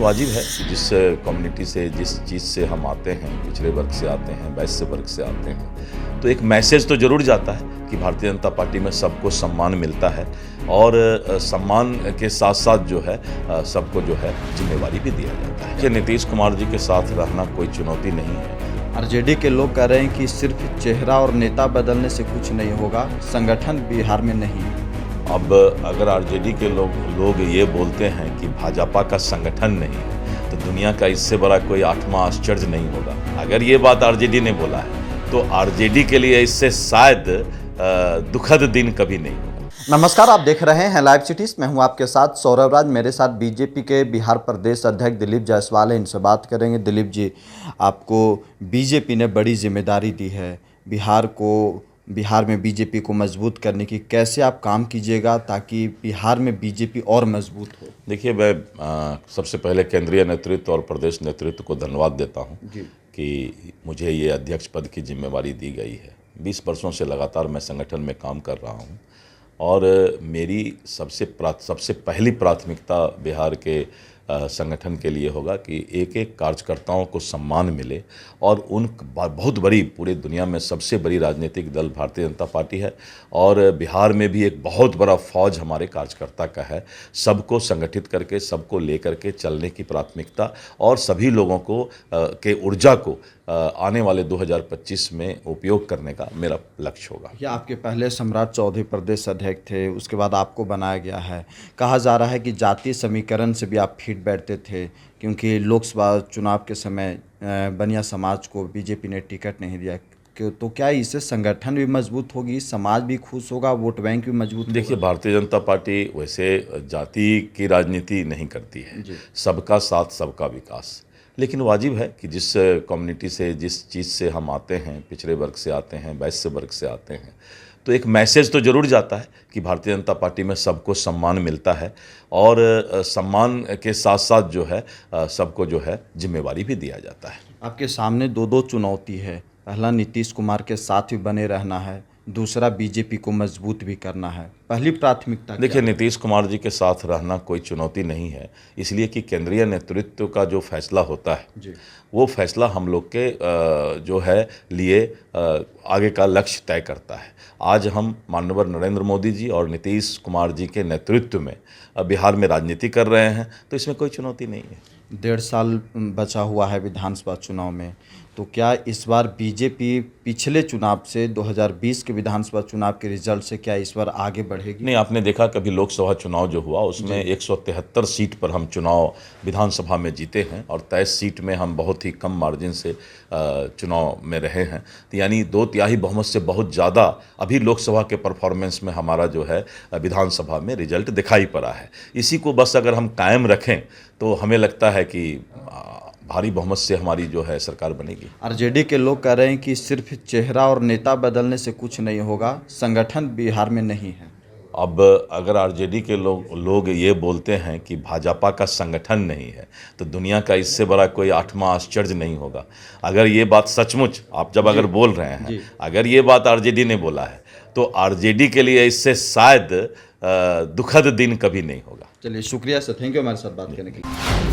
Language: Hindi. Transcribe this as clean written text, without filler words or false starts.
वाजिब है कि जिस कम्युनिटी से, जिस चीज़ से हम आते हैं, पिछड़े वर्ग से आते हैं, वैश्य वर्ग से आते हैं, तो एक मैसेज तो ज़रूर जाता है कि भारतीय जनता पार्टी में सबको सम्मान मिलता है और सम्मान के साथ साथ जो है सबको जो है जिम्मेवारी भी दिया जाता है कि नीतीश कुमार जी के साथ रहना कोई चुनौती नहीं है। आरजेडी के लोग कह रहे हैं कि सिर्फ चेहरा और नेता बदलने से कुछ नहीं होगा, संगठन बिहार में नहीं है। अब अगर आरजेडी के लोग ये बोलते हैं कि भाजपा का संगठन नहीं है, तो दुनिया का इससे बड़ा कोई आठवां आश्चर्य नहीं होगा। अगर ये बात आरजेडी ने बोला है तो आरजेडी के लिए इससे शायद दुखद दिन कभी नहीं होगा। नमस्कार, आप देख रहे हैं लाइव सिटीज। मैं हूं आपके साथ सौरभ राज। मेरे साथ बीजेपी के बिहार प्रदेश अध्यक्ष दिलीप जायसवाल हैं। इनसे बात करेंगे। दिलीप जी, आपको बीजेपी ने बड़ी जिम्मेदारी दी है बिहार में बीजेपी को मजबूत करने की। कैसे आप काम कीजिएगा ताकि बिहार में बीजेपी और मजबूत हो? देखिए, मैं सबसे पहले केंद्रीय नेतृत्व और प्रदेश नेतृत्व को धन्यवाद देता हूं कि मुझे ये अध्यक्ष पद की जिम्मेवारी दी गई है। 20 वर्षों से लगातार मैं संगठन में काम कर रहा हूं और मेरी सबसे पहली प्राथमिकता बिहार के संगठन के लिए होगा कि एक एक कार्यकर्ताओं को सम्मान मिले और उन बहुत बड़ी, पूरी दुनिया में सबसे बड़ी राजनीतिक दल भारतीय जनता पार्टी है और बिहार में भी एक बहुत बड़ा फौज हमारे कार्यकर्ता का है। सबको संगठित करके, सबको लेकर के चलने की प्राथमिकता और सभी लोगों को के ऊर्जा को आने वाले 2025 में उपयोग करने का मेरा लक्ष्य होगा। ये आपके पहले सम्राट चौधरी प्रदेश अध्यक्ष थे, उसके बाद आपको बनाया गया है। कहा जा रहा है कि जातीय समीकरण से भी आप फिट बैठते थे, क्योंकि लोकसभा चुनाव के समय बनिया समाज को बीजेपी ने टिकट नहीं दिया। तो क्या इससे संगठन भी मजबूत होगी, समाज भी खुश होगा, वोट बैंक भी मजबूत होगा? देखिए, भारतीय जनता पार्टी वैसे जाति की राजनीति नहीं करती है, सबका साथ सबका विकास। लेकिन वाजिब है कि जिस कम्युनिटी से, जिस चीज़ से हम आते हैं, पिछड़े वर्ग से आते हैं, वैश्य वर्ग से आते हैं, तो एक मैसेज तो ज़रूर जाता है कि भारतीय जनता पार्टी में सबको सम्मान मिलता है और सम्मान के साथ साथ जो है सबको जो है जिम्मेवारी भी दिया जाता है। आपके सामने दो चुनौती है। पहला, नीतीश कुमार के साथ ही बने रहना है, दूसरा बीजेपी को मजबूत भी करना है। पहली प्राथमिकता देखिए, नीतीश कुमार जी के साथ रहना कोई चुनौती नहीं है, इसलिए कि केंद्रीय नेतृत्व का जो फैसला होता है वो फैसला हम लोग के जो है लिए आगे का लक्ष्य तय करता है। आज हम माननीय नरेंद्र मोदी जी और नीतीश कुमार जी के नेतृत्व में बिहार में राजनीति कर रहे हैं, तो इसमें कोई चुनौती नहीं है। 1.5 साल बचा हुआ है विधानसभा चुनाव में, तो क्या इस बार बीजेपी पिछले चुनाव से 2020 के विधानसभा चुनाव के रिजल्ट से क्या इस बार आगे बढ़ेगी? नहीं, आपने देखा कभी लोकसभा चुनाव जो हुआ उसमें 173 सीट पर हम चुनाव विधानसभा में जीते हैं और 23 सीट में हम बहुत ही कम मार्जिन से चुनाव में रहे हैं। तो यानी 2/3 बहुमत से बहुत ज़्यादा अभी लोकसभा के परफॉर्मेंस में हमारा जो है विधानसभा में रिजल्ट दिखाई पड़ा है। इसी को बस अगर हम कायम रखें तो हमें लगता है कि भारी बहुमत से हमारी जो है सरकार बनेगी। आरजेडी के लोग कह रहे हैं कि सिर्फ चेहरा और नेता बदलने से कुछ नहीं होगा, संगठन बिहार में नहीं है। अब अगर आरजेडी के लोग ये बोलते हैं कि भाजपा का संगठन नहीं है, तो दुनिया का इससे बड़ा कोई आठवां आश्चर्य नहीं होगा। अगर ये बात सचमुच आप जब अगर बोल रहे हैं, अगर ये बात आरजेडी ने बोला है तो आरजेडी के लिए इससे शायद दुखद दिन कभी नहीं होगा। चलिए, शुक्रिया सर, थैंक यू हमारे साथ बात करने के लिए।